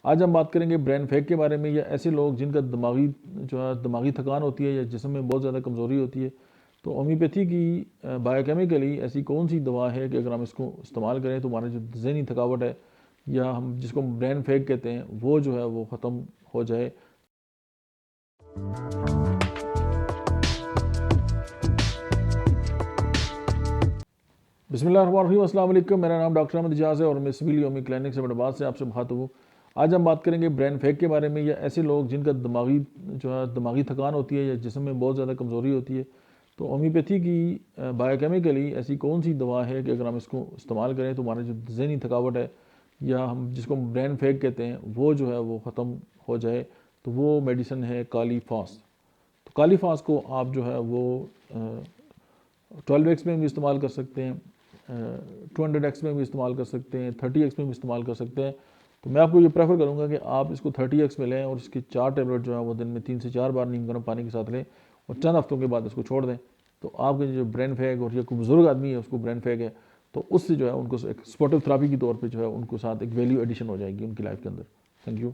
آج ہم بات کریں گے برین فیگ کے بارے میں، یا ایسے لوگ جن کا دماغی تھکان ہوتی ہے یا جسم میں بہت زیادہ کمزوری ہوتی ہے. تو ہومیوپیتھی کی بایو کیمیکلی ایسی کون سی دوا ہے کہ اگر ہم اس کو استعمال کریں تو ہمارا جو ذہنی تھکاوٹ ہے یا ہم جس کو برین فیگ کہتے ہیں وہ جو ہے وہ ختم ہو جائے. بسم اللہ الرحمن الرحیم. السلام علیکم. میرا نام ڈاکٹر احمد اجاز ہے اور میں سول یومی کلینک سے آباد سے آپ سے مخاطب ہوں. آج ہم بات کریں گے برین فیگ کے بارے میں، یا ایسے لوگ جن کا دماغی تھکان ہوتی ہے یا جسم میں بہت زیادہ کمزوری ہوتی ہے. تو ہومیوپیتھی کی بایو کیمیکلی ایسی کون سی دوا ہے کہ اگر ہم اس کو استعمال کریں تو ہمارا جو ذہنی تھکاوٹ ہے یا ہم جس کو برین فیگ کہتے ہیں وہ جو ہے وہ ختم ہو جائے. تو وہ میڈیسن ہے کالی فاس. تو کالی فاس کو آپ جو ہے وہ 12x میں بھی استعمال کر سکتے ہیں، 200x میں بھی استعمال کر سکتے ہیں، 30x میں بھی استعمال کر سکتے ہیں. تو میں آپ کو یہ پریفر کروں گا کہ آپ اس کو 30x میں لیں اور اس کی 4 ٹیبلٹ جو ہے وہ دن میں 3 سے 4 بار نیم گرم پانی کے ساتھ لیں اور چند ہفتوں کے بعد اس کو چھوڑ دیں. تو آپ کے جو برین فیگ، اور یہ کوئی بزرگ آدمی ہے اس کو برین فیگ ہے، تو اس سے جو ہے ان کو ایک سپورٹو تھراپی کے طور پہ جو ہے ان کو ساتھ ایک ویلیو ایڈیشن ہو جائے گی ان کی لائف کے اندر. Thank you.